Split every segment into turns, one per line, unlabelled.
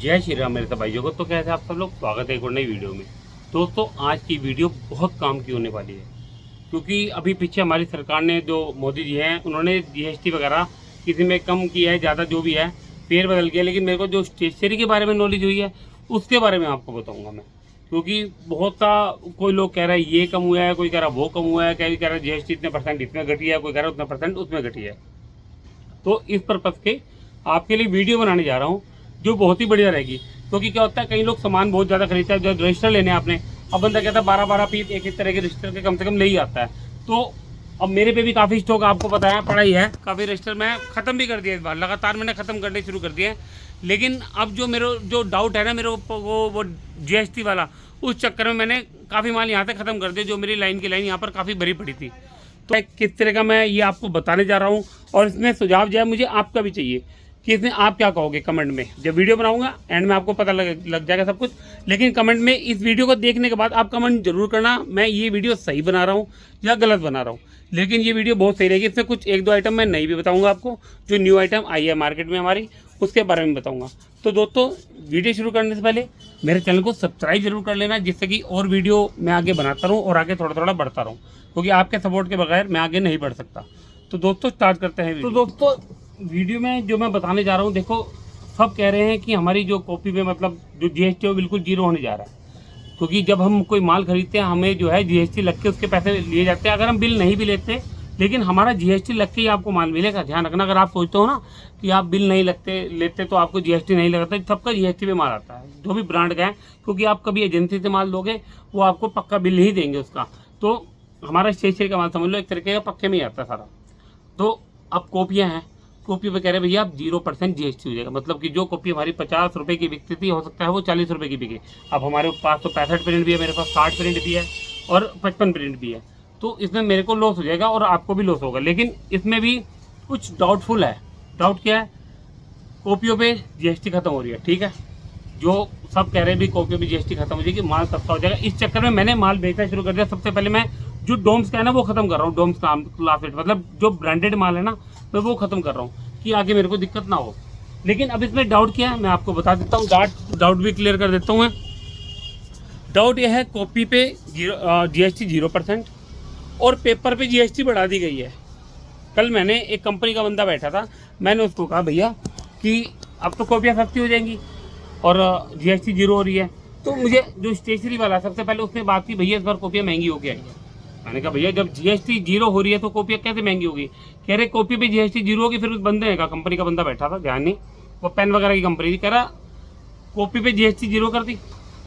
जय श्री राम मेरे सब भाइयों को। तो कैसे आप सब लोग, स्वागत है एक और नई वीडियो में। दोस्तों आज की वीडियो बहुत काम की होने वाली है, क्योंकि अभी पीछे हमारी सरकार ने जो मोदी जी हैं उन्होंने जीएसटी वगैरह किसी में कम किया है, ज़्यादा जो भी है फेर बदल किया। लेकिन मेरे को जो स्टेशनरी के बारे में नॉलेज हुई है उसके बारे में आपको बताऊँगा मैं, क्योंकि बहुत सा कोई लोग कह रहा है ये कम हुआ है, कोई कह रहा है वो कम हुआ है, कोई कह रहा है जीएसटी इतने परसेंट इसमें घटी है, कोई कह रहा है उतना परसेंट उसमें घटी है। तो इस पर्पज़ के आपके लिए वीडियो बनाने जा रहा हूँ जो बहुत ही बढ़िया रहेगी। क्योंकि क्या होता है, कई लोग सामान बहुत ज़्यादा खरीदते हैं, जब रजिस्टर लेने आपने, अब बंदा कहता है 12-12 पीस एक तरह के रजिस्टर के कम से कम ले ही आता है। तो अब मेरे पे भी काफ़ी स्टॉक आपको पता है पड़ा ही है, काफ़ी रजिस्टर मैं ख़त्म भी कर दिया इस बार, लगातार मैंने ख़त्म करने शुरू कर दिए हैं। लेकिन अब जो मेरा जो डाउट है ना मेरे वो जीएसटी वाला, उस चक्कर में मैंने काफ़ी माल यहाँ से ख़त्म कर दिया, जो मेरी लाइन की लाइन यहाँ पर काफ़ी भरी पड़ी थी। तो किस तरह का मैं ये आपको बताने जा रहा हूँ, और इसमें सुझाव जो है मुझे आपका भी चाहिए कि इसमें आप क्या कहोगे कमेंट में। जब वीडियो बनाऊंगा एंड में आपको पता लग जाएगा सब कुछ, लेकिन कमेंट में इस वीडियो को देखने के बाद आप कमेंट जरूर करना मैं ये वीडियो सही बना रहा हूँ या गलत बना रहा हूँ। लेकिन ये वीडियो बहुत सही रहेगी, इसमें कुछ 1-2 आइटम मैं नहीं भी बताऊँगा आपको, जो न्यू आइटम आई है मार्केट में हमारी, उसके बारे में बताऊँगा। तो दोस्तों वीडियो शुरू करने से पहले मेरे चैनल को सब्सक्राइब जरूर कर लेना, जिससे कि और वीडियो मैं आगे बनाता रहूँ और आगे थोड़ा थोड़ा बढ़ता रहूँ, क्योंकि आपके सपोर्ट के बगैर मैं आगे नहीं बढ़ सकता। तो दोस्तों स्टार्ट करते हैं। तो दोस्तों वीडियो में जो मैं बताने जा रहा हूँ, देखो सब कह रहे हैं कि हमारी जो कॉपी पे मतलब जो जीएसटी है वो बिल्कुल जीरो होने जा रहा है, क्योंकि जब हम कोई माल खरीदते हैं हमें जो है जीएसटी लग के उसके पैसे लिए जाते हैं। अगर हम बिल नहीं भी लेते लेकिन हमारा जीएसटी लग के ही आपको माल मिलेगा। ध्यान रखना, अगर आप सोचते हो ना कि आप बिल नहीं लेते तो आपको जीएसटी नहीं लगता, सबका जीएसटी पे माल आता है जो भी ब्रांड का है, क्योंकि आप कभी एजेंसी से माल दोगे वो आपको पक्का बिल ही देंगे उसका। तो हमारा स्टेशनरी का माल समझ लो एक तरीके का पक्के में ही आता है सारा। तो अब कॉपियाँ हैं, कॉपी पे कह रहे भैया आप 0% जीएसटी हो जाएगा, मतलब कि जो कॉपी हमारी 50 रुपये की बिकती थी हो सकता है वो 40 रुपये की बिके। अब हमारे पास तो 65 प्रिंट भी है, मेरे पास 60 प्रिंट भी है और 55 प्रिंट भी है, तो इसमें मेरे को लॉस हो जाएगा और आपको भी लॉस होगा। लेकिन इसमें भी कुछ डाउटफुल है। डाउट क्या है, कॉपियों पे जीएसटी खत्म हो रही है, ठीक है, जो सब कह रहे हैं भी कॉपियों पे जीएसटी खत्म हो जाएगी, माल सस्ता हो जाएगा। इस चक्कर में मैंने माल बेचना शुरू कर दिया। सबसे पहले मैं जो डोम्स का है ना वो खत्म कर रहा हूँ, डोम्स क्लास रेट, मतलब जो ब्रांडेड माल है ना मैं वो खत्म कर रहा हूँ कि आगे मेरे को दिक्कत ना हो। लेकिन अब इसमें डाउट क्या है मैं आपको बता देता हूँ, डाउट भी क्लियर कर देता हूँ मैं। डाउट यह है, कॉपी पे जीएसटी 0% और पेपर पे जीएसटी बढ़ा दी गई है। कल मैंने एक कंपनी का बंदा बैठा था, मैंने उसको कहा भैया कि अब तो कॉपियाँ सस्ती हो जाएंगी और जीएसटी 0 हो रही है। तो मुझे जो स्टेशनरी वाला सबसे पहले उसने बात की, भैया इस बार कॉपियाँ महंगी हो के आई है। मैंने कहा भैया जब जीएसटी 0 हो रही है तो कॉपियाँ कैसे महंगी होगी? कह रहे कॉपी पे जीएसटी 0 होगी। फिर उस बंदे का कंपनी का बंदा बैठा था, ध्यान नहीं, वो पेन वगैरह की कंपनी थी, कह रहा कॉपी पे जीएसटी 0 कर दी,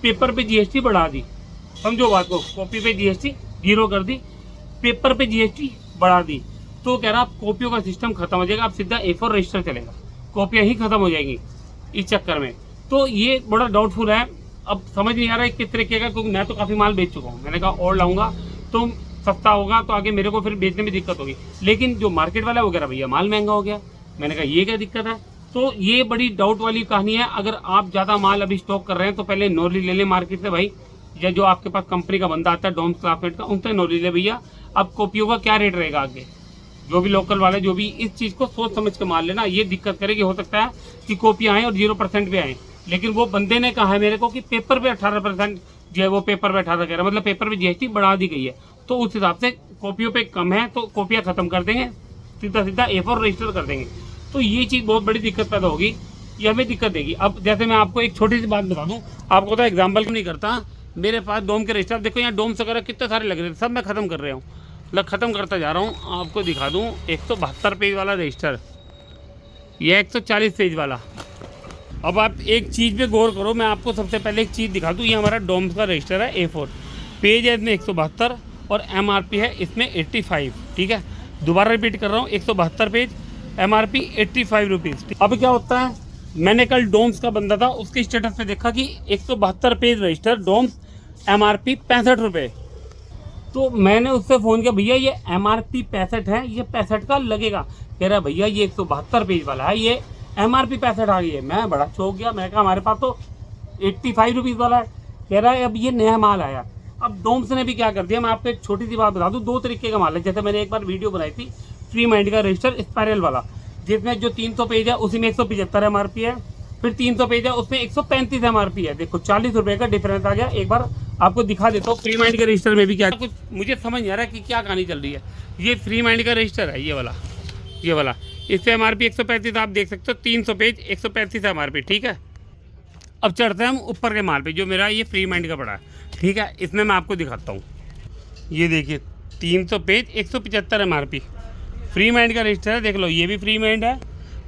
पेपर पे जीएसटी बढ़ा दी। समझो बात को, कॉपी पे जीएसटी 0 कर दी, पेपर पे जीएसटी बढ़ा दी। तो कह रहा आप कॉपियों का सिस्टम खत्म हो जाएगा, अब सीधा A4 रजिस्टर चलेगा, कॉपियाँ ही खत्म हो जाएंगी इस चक्कर में। तो ये बड़ा डाउटफुल है, अब समझ नहीं आ रहा है किस तरीके का, क्योंकि मैं तो काफ़ी माल बेच चुका हूँ। मैंने कहा और लाऊंगा तो सस्ता होगा, तो आगे मेरे को फिर बेचने में दिक्कत होगी। लेकिन जो मार्केट वाला वो कह रहा भैया माल महंगा हो गया। मैंने कहा ये क्या दिक्कत है? तो ये बड़ी डाउट वाली कहानी है। अगर आप ज़्यादा माल अभी स्टॉक कर रहे हैं तो पहले नॉलेज ले लें मार्केट से भाई, या जो आपके पास कंपनी का बंदा आता है डोम्स क्लासमेट का, उनसे नॉलेज ले भैया अब कॉपियों का क्या रेट रहेगा आगे। जो भी लोकल वाले जो भी इस चीज़ को सोच समझ के माल लेना, ये दिक्कत करेगी। हो सकता है कि कॉपियाँ आएँ और 0% पे आएँ, लेकिन वो बंदे ने कहा है मेरे को कि पेपर पे 18% जो है वो पेपर पे 18 कह रहा है, मतलब पेपर पे जीएसटी बढ़ा दी गई है। तो उस हिसाब से कॉपियों पे कम है तो कॉपियाँ खत्म कर देंगे, सीधा A4 रजिस्टर कर देंगे। तो ये चीज़ बहुत बड़ी दिक्कत पैदा होगी, ये हमें दिक्कत देगी। अब जैसे मैं आपको एक छोटी सी बात बता दूँ, आपको तो एग्जाम्पल नहीं करता, मेरे पास डोम के रजिस्टर देखो, यहाँ डोम्स वगैरह कितने सारे लग रहे थे, सब मैं ख़त्म कर रहा हूँ, मतलब ख़त्म करता जा रहा हूँ। आपको दिखा दूँ 172 पेज वाला रजिस्टर, यह 140 पेज वाला। अब आप एक चीज़ पे गौर करो, मैं आपको सबसे पहले एक चीज़ दिखा दूँ। ये हमारा डोम्स का रजिस्टर है, A4 पेज है इसमें 172 और MRP है इसमें 85, ठीक है। दोबारा रिपीट कर रहा हूँ, 172 पेज, MRP 85 रुपीज़। अब क्या होता है, मैंने कल डोम्स का बंदा था, उसके स्टेटस पे देखा कि 172 पेज रजिस्टर डोम्स, MRP 65 रुपये। तो मैंने उससे फ़ोन किया, भैया ये MRP 65 है, ये 65 का लगेगा। कह रहा भैया ये 172 पेज वाला है, ये MRP 65 आ गई है। मैं बड़ा चौंक गया, मैं कहा हमारे पास तो 85 रुपीज़ वाला है। कह रहा है अब ये नया माल आया। अब डोम्स ने भी क्या कर दिया, मैं आपको एक छोटी सी बात बता दूं, 2 तरीके का माल है। जैसे मैंने एक बार वीडियो बनाई थी फ्री माइंड का रजिस्टर स्पायरल वाला, जिसमें जो 300 पेज है उसी में 175 MRP है, फिर 300 पेज है, उसमें 135 MRP है। देखो 40 रुपये का डिफरेंस आ गया। एक बार आपको दिखा देता हूँ फ्री माइंड के रजिस्टर में भी क्या कुछ मुझे समझ नहीं आ रहा है कि क्या कहानी चल रही है। ये फ्री माइंड का रजिस्टर है, ये वाला इस पे MRP 135 आप देख सकते हो, 300 पेज 135 MRP, ठीक है। अब चढ़ते हैं हम ऊपर के माल पे, जो मेरा ये फ्री माइंड का पड़ा है, ठीक है। इसमें मैं आपको दिखाता हूँ, ये देखिए 300 पेज 175 MRP फ्री माइंड का रजिस्टर है। देख लो ये भी फ्री माइंड है,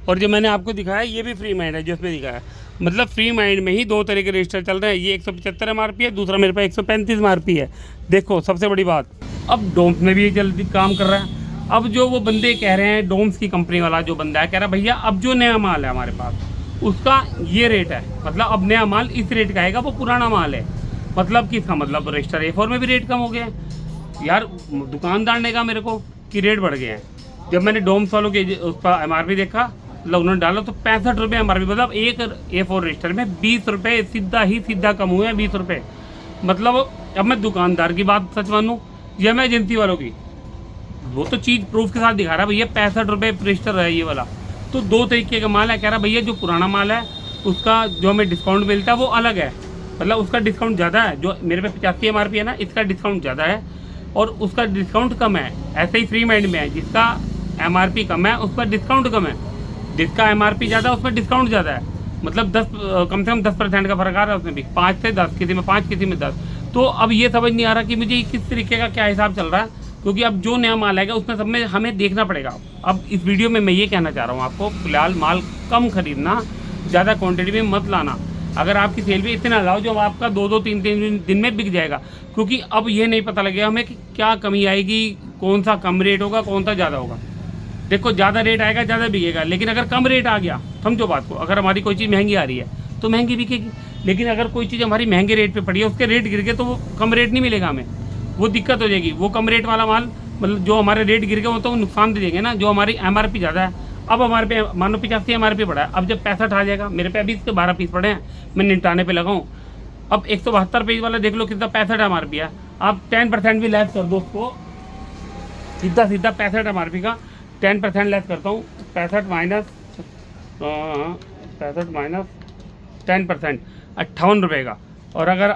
और जो मैंने आपको दिखाया ये भी फ्री माइंड है, जो इसमें दिखाया है। मतलब फ्री माइंड में ही दो तरह के रजिस्टर चल रहे हैं। ये 175 MRP है, दूसरा मेरे पास 135 MRP है। देखो सबसे बड़ी बात, अब डोम्स में भी ये जल्दी काम कर रहा है। अब जो वो बंदे कह रहे हैं, डोम्स की कंपनी वाला जो बंदा है कह रहा है भैया अब जो नया माल है हमारे पास उसका ये रेट है, मतलब अब नया माल इस रेट का आएगा, वो पुराना माल है। मतलब कि इसका मतलब रजिस्टर A4 में भी रेट कम हो गया है। यार दुकानदार ने कहा मेरे को कि रेट बढ़ गए हैं। जब मैंने डोम्स वालों के उसका MRP देखा, मतलब उन्होंने डाला तो 65 रुपये MRP, मतलब एक A4 रजिस्टर में 20 रुपये सीधा कम हुए हैं, 20 रुपये। मतलब अब मैं दुकानदार की बात सच मानूँ या मैं एजेंसी वालों की, वो तो चीज़ प्रूफ के साथ दिखा रहा है भैया 65 रुपये रजिस्टर है ये वाला। तो दो तरीके का माल है, कह रहा भैया जो पुराना माल है उसका जो हमें डिस्काउंट मिलता है वो अलग है, मतलब उसका डिस्काउंट ज़्यादा है। जो मेरे पे 85 MRP है ना, इसका डिस्काउंट ज़्यादा है और उसका डिस्काउंट कम है। ऐसे ही फ्री माइंड में है, जिसका MRP कम है उसका डिस्काउंट कम है, जिसका MRP ज़्यादा है उसमें डिस्काउंट ज़्यादा है। मतलब 10 कम से कम 10% का फर्क आ रहा है उसमें भी, 5 से 10, किसी में 5 किसी में 10। तो अब ये समझ नहीं आ रहा कि मुझे किस तरीके का क्या हिसाब चल रहा है, क्योंकि अब जो नया माल आएगा उसमें सब में हमें देखना पड़ेगा। अब इस वीडियो में मैं ये कहना चाह रहा हूँ आपको, फिलहाल माल कम खरीदना, ज़्यादा क्वांटिटी में मत लाना। अगर आपकी सेल भी इतना लाओ जो आपका 2-2, 3-3 दिन में बिक जाएगा, क्योंकि अब ये नहीं पता लगेगा हमें कि क्या कमी आएगी, कौन सा कम रेट होगा, कौन सा ज़्यादा होगा। देखो ज़्यादा रेट आएगा ज़्यादा बिकेगा, लेकिन अगर कम रेट आ गया, समझो बात को, अगर हमारी कोई चीज़ महंगी आ रही है तो महंगी बिकेगी, लेकिन अगर कोई चीज़ हमारी महंगे रेट पे पड़ी है उसके रेट गिर गए तो वो कम रेट नहीं मिलेगा हमें, वो दिक्कत हो जाएगी। वो कम रेट वाला माल, मतलब जो हमारे रेट गिर गए वो तो नुकसान दे देंगे ना। जो हमारी MRP ज़्यादा है, अब हमारे पे मान लो 85 MRP पड़ा है, अब जब 65 आ जाएगा, मेरे पे अभी इसके 12 पीस पड़े हैं, मैं निपटाने पे लगाऊँ। अब 172 पेज वाला देख लो कितना 65 MRP है, आप 10% भी लेस कर दो उसको, सीधा 65 MRP का 10% लेस करता हूँ, 65 माइनस 10% 58 रुपये का। और अगर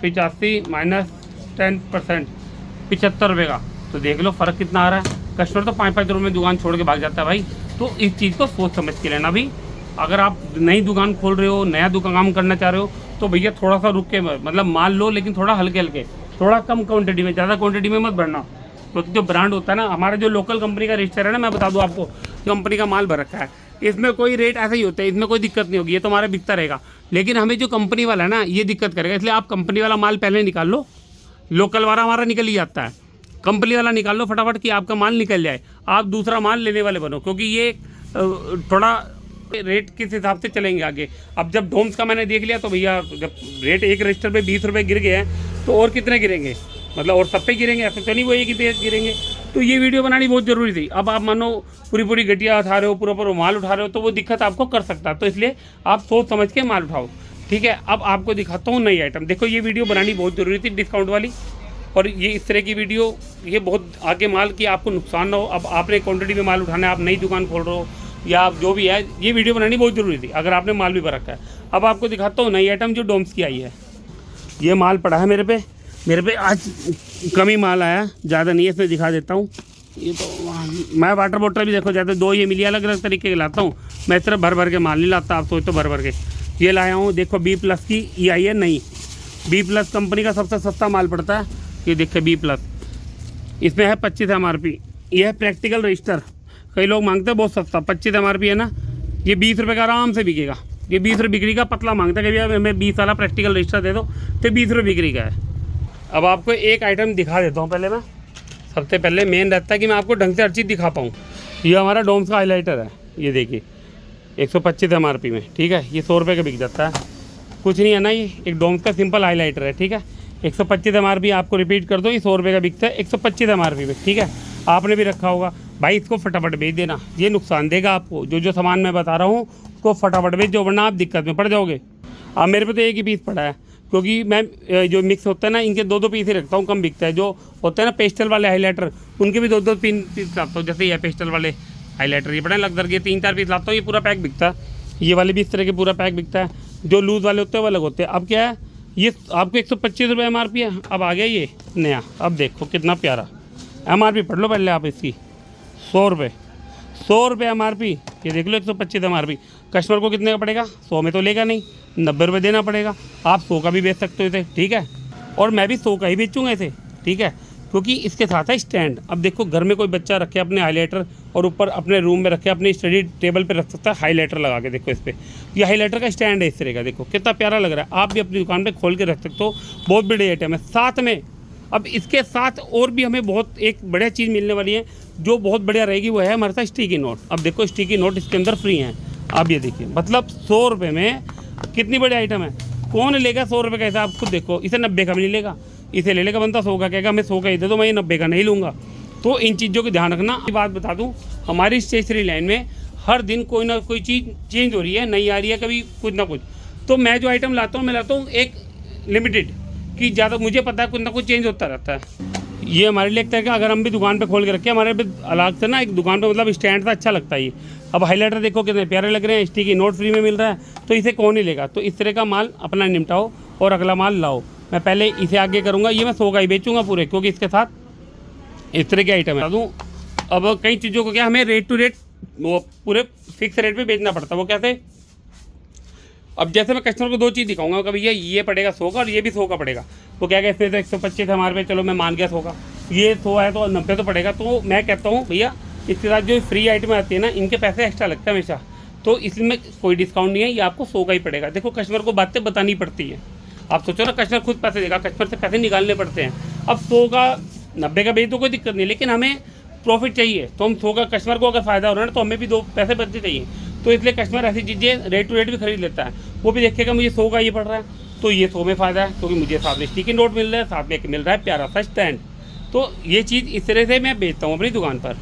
85 माइनस 10% 75 रुपये का, तो देख लो फ़र्क कितना आ रहा है। कस्टमर तो 5-5 रुपये में दुकान छोड़ के भाग जाता है भाई। तो इस चीज़ को सोच समझ के लेना भी। अगर आप नई दुकान खोल रहे हो, नया दुकान काम करना चाह रहे हो, तो भैया थोड़ा सा रुक के, मतलब माल लो लेकिन थोड़ा हल्के हल्के, थोड़ा कम क्वांटिटी में, ज़्यादा क्वांटिटी में मत बढ़ना। क्योंकि जो ब्रांड होता है ना, हमारा जो लोकल कंपनी का रजिस्टर है ना, मैं बता दूं आपको, कंपनी का माल भर रखा है, इसमें कोई रेट ऐसा ही होता है, इसमें कोई दिक्कत नहीं होगी, ये तो हमारा बिकता रहेगा। लेकिन हमें जो कंपनी वाला है ना, ये दिक्कत करेगा। इसलिए आप कंपनी वाला माल पहले निकाल लो, लोकल वाला हमारा निकल ही जाता है, कंपनी वाला निकाल लो फटाफट कि आपका माल निकल जाए, आप दूसरा माल लेने वाले बनो। क्योंकि ये थोड़ा रेट किस हिसाब से चलेंगे आगे। अब जब डोम्स का मैंने देख लिया तो भैया जब रेट एक रजिस्टर पे 20 रुपये गिर गए हैं तो और कितने गिरेंगे, मतलब और सब पे गिरेंगे, ऐसा तो नहीं वो एक ही गिरेंगे। तो ये वीडियो बनानी बहुत ज़रूरी थी। अब आप मानो पूरी गटिया उठा रहे हो, पूरा माल उठा रहे हो, तो वो दिक्कत आपको कर सकता है। तो इसलिए आप सोच समझ के माल उठाओ, ठीक है। अब आपको दिखाता हूँ नई आइटम। देखो ये वीडियो बनानी बहुत ज़रूरी थी, डिस्काउंट वाली, और ये इस तरह की वीडियो, ये बहुत आगे माल की आपको नुकसान ना हो। अब आपने क्वांटिटी में माल उठाना है, आप नई दुकान खोल रहे हो या आप जो भी है, ये वीडियो बनानी बहुत ज़रूरी थी अगर आपने माल भी भर रखा है। अब आपको दिखाता हूँ नई आइटम जो डोम्स की आई है। ये माल पड़ा है मेरे पे आज कम ही माल आया, ज़्यादा नहीं है, इसमें दिखा देता हूँ। ये तो मैं वाटर बोतल भी देखो जाते 2 ये मिली, अलग अलग तरीके के लाता हूँ मैं, इस तरह भर के माल नहीं लाता, आप सोच तो भर के ये लाया हूँ। देखो B+ की ये आई है नई, B+ कंपनी का सबसे सस्ता माल पड़ता है। ये देखिए B+, इसमें है 25 MRP। यह है प्रैक्टिकल रजिस्टर, कई लोग मांगते हैं बहुत सस्ता, 25 MRP है ना, ये 20 रुपये का आराम से बिकेगा। ये 20 रुपये बिक्री का पतला मांगता है कि भैया हमें 20 वाला प्रैक्टिकल रजिस्टर दे दो, तो 20 रुपये बिक्री का है। अब आपको एक आइटम दिखा देता हूँ पहले मैं। सबसे पहले मेन रहता है कि मैं आपको ढंग से हर चीज़ दिखा पाऊँ। ये हमारा डोम्स का हाइलाइटर है, ये देखिए 125 MRP में, ठीक है। ये 100 रुपये का बिक जाता है, कुछ नहीं है ना। ये एक डोम्स का सिंपल हाइलाइटर है, ठीक है। 125 MRP आपको रिपीट कर दो, ये 100 रुपये का बिकता है 125 MRP में, ठीक है। आपने भी रखा होगा भाई, इसको फटाफट बेच देना, ये नुकसान देगा आपको। जो सामान मैं बता रहा हूँ उसको फटाफट बेच दो, वरना आप दिक्कत में पड़ जाओगे। अब मेरे पे तो एक ही पीस पड़ा है, क्योंकि मैं जो मिक्स होता है ना, इनके 2-2 पीस ही रखता हूँ, कम बिकता है। जो होता है ना पेस्टल वाले हाइलाइटर, उनके भी 2-2 पीस लाता हूँ। जैसे ये पेस्टल वाले हाइलाइटर ये पड़े लग्जर के 3-4 पीस लाता हूँ, ये पूरा पैक बिकता है। ये वाले भी इस तरह के पूरा पैक बिकता है। जो लूज़ वाले होते हैं वो अलग होते हैं। अब क्या है, ये आपको 125 रुपये MRP है। अब आ गया ये नया, अब देखो कितना प्यारा। MRP पढ़ लो पहले आप इसकी, 100 रुपये, 100 रुपये MRP। ये देख लो 125 MRP। कस्टमर को कितने का पड़ेगा? 100 में तो लेगा नहीं, 90 रुपये देना पड़ेगा। आप 100 का भी बेच सकते हो इसे, ठीक है। और मैं भी 100 का ही बेचूँगा इसे, ठीक है, क्योंकि इसके साथ है स्टैंड। अब देखो घर में कोई बच्चा रखे अपने हाईलाइटर, और ऊपर अपने रूम में रखे अपने स्टडी टेबल पे रख सकता है हाईलाइटर लगा के। देखो इस पर ये हाईलाइटर का स्टैंड है इस तरह का, देखो कितना प्यारा लग रहा है। आप भी अपनी दुकान पे खोल के रख सकते हो, बहुत बड़ी आइटम है। साथ में अब इसके साथ और भी हमें बहुत एक बढ़िया चीज़ मिलने वाली है जो बहुत बढ़िया रहेगी, वो है हमारे साथ स्टिकी नोट। अब देखो स्टिकी नोट इसके अंदर फ्री हैं। आप ये देखिए, मतलब 100 रुपये में कितनी बड़ी आइटम है। कौन लेगा 100 रुपये का हिसाब? खुद देखो, इसे 90 का भी नहीं लेगा, इसे ले लेगा बंदा 100 का, कहेगा मैं 100 का ही दे दो, मैं ये 90 का नहीं लूँगा। तो इन चीज़ों का ध्यान रखना। ये बात बता दूँ, हमारी स्टेशनरी लाइन में हर दिन कोई ना कोई चीज़ चेंज हो रही है, नई आ रही है, कभी कुछ ना कुछ। तो मैं जो आइटम लाता हूँ, मैं लाता हूँ एक लिमिटेड, कि ज़्यादा मुझे पता है कुछ ना कुछ चेंज होता रहता है। ये हमारे लिए लगता है कि अगर हम भी दुकान पे खोल के रखें, हमारे भी अलग से ना एक दुकान पे मतलब स्टैंड था, अच्छा लगता है ये। अब हाईलाइटर देखो कितने प्यारे लग रहे हैं, स्टिकी नोट फ्री में मिल रहा है, तो इसे कौन नहीं लेगा। तो इस तरह का माल अपना निपटाओ और अगला माल लाओ। मैं पहले इसे आगे करूँगा, ये मैं 100 का ही बेचूँगा पूरे, क्योंकि इसके साथ इस तरह के आइटम है। दूँ अब कई चीज़ों को क्या हमें रेट टू रेट वो पूरे फिक्स रेट पे बेचना पड़ता है। वो कैसे? अब जैसे मैं कस्टमर को 2 चीज़ दिखाऊंगा, कभी ये पड़ेगा 100 का और ये भी 100 का पड़ेगा। वो क्या कहते हैं 125 हमारे पे, चलो मैं मान गया 100 का, ये 100 है तो 90 तो पड़ेगा। तो मैं कहता हूँ भैया इसके साथ जो फ्री आइटम आती है ना, इनके पैसे एक्स्ट्रा लगते हैं हमेशा, तो इसमें कोई डिस्काउंट नहीं है, ये आपको 100 का ही पड़ेगा। देखो कस्टमर को बातें बतानी पड़ती है। आप सोचो ना, कस्टमर खुद पैसे देगा, कस्टमर से पैसे निकालने पड़ते हैं। अब 100 का 90 का बेच तो कोई दिक्कत नहीं, लेकिन हमें प्रॉफिट चाहिए। तो हम 100 का, कस्टमर को अगर फ़ायदा हो रहा है ना, तो हमें भी 2 पैसे बचने चाहिए। तो इसलिए कस्टमर ऐसी चीज़ें रेट टू रेट भी खरीद लेता है। वो भी देखेगा मुझे 100 का ये पड़ रहा है, तो ये 100 में फ़ायदा है, क्योंकि मुझे साथ में स्टिकी नोट मिल रहा है, साथ में एक मिल रहा है प्यारा सा स्टैंड। तो ये चीज़ इस तरह से मैं बेचता हूँ अपनी दुकान पर।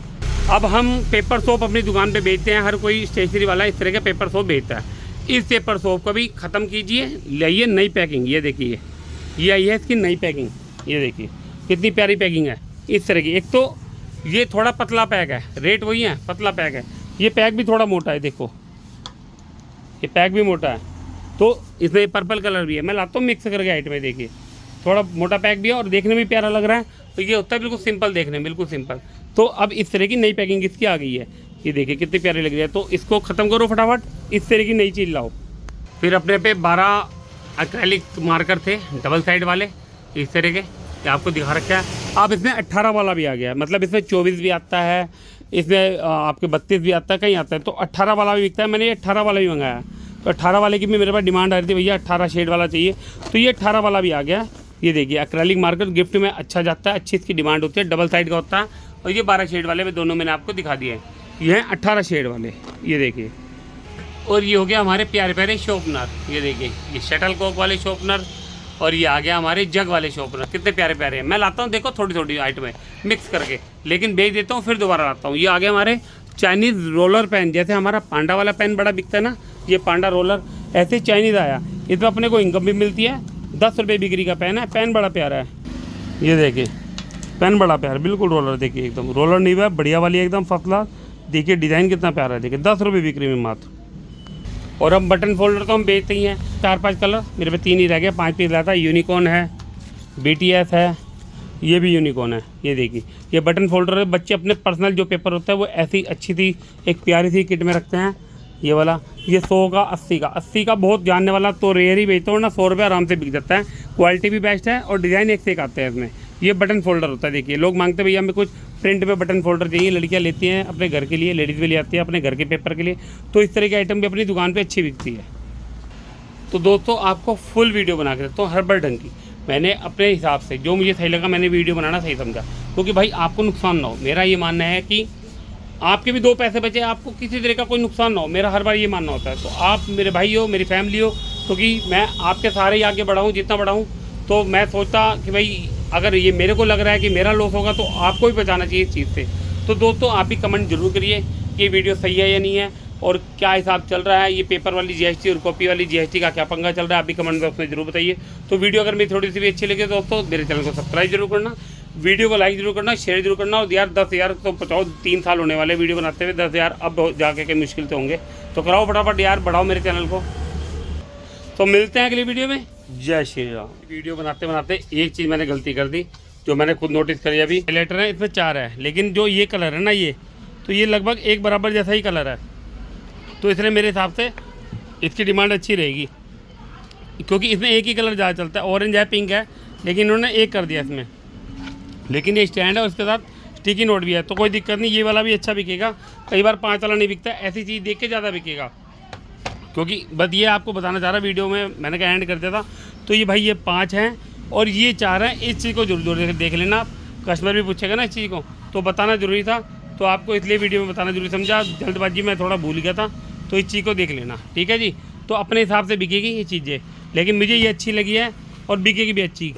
अब हम पेपर सोप अपनी दुकान पे बेचते हैं, हर कोई स्टेशनरी वाला इस तरह का पेपर सोप बेचता है। इस पेपर सोप को भी ख़त्म कीजिए, लाइए नई पैकिंग। ये देखिए, ये आई है इसकी नई पैकिंग, ये देखिए कितनी प्यारी पैकिंग है इस तरह की। एक तो ये थोड़ा पतला पैक है, रेट वही है, पतला पैक है। ये पैक भी थोड़ा मोटा है, देखो ये पैक भी मोटा है। तो इसमें पर्पल कलर भी है, मैं लाता हूँ मिक्स करके आइटम है। देखिए थोड़ा मोटा पैक भी है और देखने में प्यारा लग रहा है। तो ये होता है बिल्कुल सिंपल, देखने में बिल्कुल सिंपल। तो अब इस तरह की नई पैकिंग इसकी आ गई है, ये देखिए कितनी प्यारी लग रही है। तो इसको ख़त्म करो फटाफट, इस तरह की नई चीज़ लाओ। फिर अपने पे 12 एक्रेलिक मार्कर थे डबल साइड वाले इस तरह के, ये आपको दिखा रखा है। अब इसमें 18 वाला भी आ गया है, मतलब इसमें 24 भी आता है, इसमें आपके 32 भी आता है, कहीं आता है। तो 18 वाला भी बिकता है, मैंने ये 18 वाला भी मंगाया है। तो 18 वाले की भी मेरे पास डिमांड आ रही थी, भैया 18 शेड वाला चाहिए, तो ये 18 वाला भी आ गया। ये देखिए एक्रेलिक मार्कर गिफ्ट में अच्छा जाता है, अच्छी इसकी डिमांड होती है, डबल साइड का होता है। और ये 12 शेड वाले में दोनों मैंने आपको दिखा दिए हैं, ये हैं 18 शेड वाले, ये देखिए। और ये हो गया हमारे प्यारे प्यारे शॉर्पनर, ये देखिए ये शटल कॉक वाले शॉर्पनर, और ये आ गया हमारे जग वाले शॉर्पनर, कितने प्यारे प्यारे हैं। मैं लाता हूँ देखो थोड़ी थोड़ी आइटम है मिक्स करके, लेकिन बेच देता हूँ फिर दोबारा लाता हूँ। ये आ गया हमारे चाइनीज़ रोलर पेन, जैसे हमारा पांडा वाला पेन बड़ा बिकता है ना, ये पांडा रोलर, ऐसे चाइनीज़ आया। इसमें अपने को इनकम भी मिलती है, 10 रुपये बिक्री का पेन है। पेन बड़ा प्यारा है, ये देखिए पेन बड़ा प्यारा, बिल्कुल रोलर, देखिए एकदम रोलर नहीं हुआ, बढ़िया वाली एकदम फसला। देखिए डिज़ाइन कितना प्यारा है, देखिए 10 रुपये बिक्री में मात्र। और अब बटन फोल्डर तो हम बेचते ही हैं, 4-5 कलर, मेरे पे 3 ही रह गए, 5 पीस लाता। यूनिकॉर्न है, BTS है, ये भी यूनिकॉर्न है। ये देखिए ये बटन फोल्डर है, बच्चे अपने पर्सनल जो पेपर होता है वो ऐसी अच्छी सी एक प्यारी सी किट में रखते हैं। ये वाला ये 100 का 80 का बहुत जानने वाला तो रेयर ही बेचता हूँ ना, 100 रुपये आराम से बिक जाता है। क्वालिटी भी बेस्ट है और डिज़ाइन एक से एक आते हैं इसमें। ये बटन फोल्डर होता है, देखिए लोग मांगते हैं भैया हमें कुछ प्रिंट पे बटन फोल्डर चाहिए, लड़कियाँ लेती हैं अपने घर के लिए, लेडीज़ भी ले आती है अपने घर के पेपर के लिए। तो इस तरह की आइटम भी अपनी दुकान पे अच्छी बिकती है। तो दोस्तों आपको फुल वीडियो बना के देता हूँ हर बार ढंग की। मैंने अपने हिसाब से जो मुझे सही लगा मैंने वीडियो बनाना सही समझा, क्योंकि भाई आपको नुकसान ना हो। मेरा ये मानना है कि आपके भी 2 पैसे बचे, आपको किसी तरह का कोई नुकसान ना हो, मेरा हर बार ये मानना होता है। तो आप मेरे भाई हो, मेरी फैमिली हो, क्योंकि मैं आपके सारे ही आगे बढ़ाऊँ जितना बढ़ाऊँ। तो मैं सोचता कि भाई अगर ये मेरे को लग रहा है कि मेरा लॉस होगा तो आपको भी बचाना चाहिए इस चीज़ से। तो दोस्तों आप भी कमेंट जरूर करिए कि ये वीडियो सही है या नहीं है, और क्या हिसाब चल रहा है, ये पेपर वाली GST और कॉपी वाली GST का क्या पंगा चल रहा है, आप भी कमेंट बॉक्स में जरूर बताइए। तो वीडियो अगर मेरी थोड़ी सी भी अच्छी लगे दोस्तों मेरे चैनल को सब्सक्राइब जरूर करना, वीडियो को लाइक जरूर करना, शेयर जरूर करना। और यार 10,000 तो 3 साल होने वाले वीडियो बनाते हुए, 10,000 अब जाके के मुश्किल से होंगे। तो कराओ फटाफट यार, बढ़ाओ मेरे चैनल को। तो मिलते हैं अगली वीडियो में। जय श्री राम। वीडियो बनाते बनाते एक चीज़ मैंने गलती कर दी, जो मैंने खुद नोटिस करी। अभी हाइलाइटर है इसमें 4 है, लेकिन जो ये कलर है ना, ये तो ये लगभग एक बराबर जैसा ही कलर है। तो इसलिए मेरे हिसाब से इसकी डिमांड अच्छी रहेगी, क्योंकि इसमें एक ही कलर ज़्यादा चलता है। ऑरेंज है, पिंक है, लेकिन इन्होंने एक कर दिया इसमें। लेकिन ये स्टैंड है, उसके साथ स्टिकी नोट भी है, तो कोई दिक्कत नहीं। ये वाला भी अच्छा बिकेगा। कई बार 5 वाला नहीं बिकता, ऐसी चीज़ देख के ज़्यादा बिकेगा। क्योंकि बस ये आपको बताना चाह रहा वीडियो में, मैंने कहा एंड कर दिया था। तो ये भाई ये 5 हैं और ये 4 हैं। इस चीज़ को जरूर देख लेना आप। कस्टमर भी पूछेगा ना इस चीज़ को, तो बताना ज़रूरी था। तो आपको इसलिए वीडियो में बताना जरूरी समझा, जल्दबाजी में थोड़ा भूल गया था। तो इस चीज़ को देख लेना, ठीक है जी। तो अपने हिसाब से बिकेगी ये चीज़ें, लेकिन मुझे ये अच्छी लगी है और बिकेगी भी अच्छी।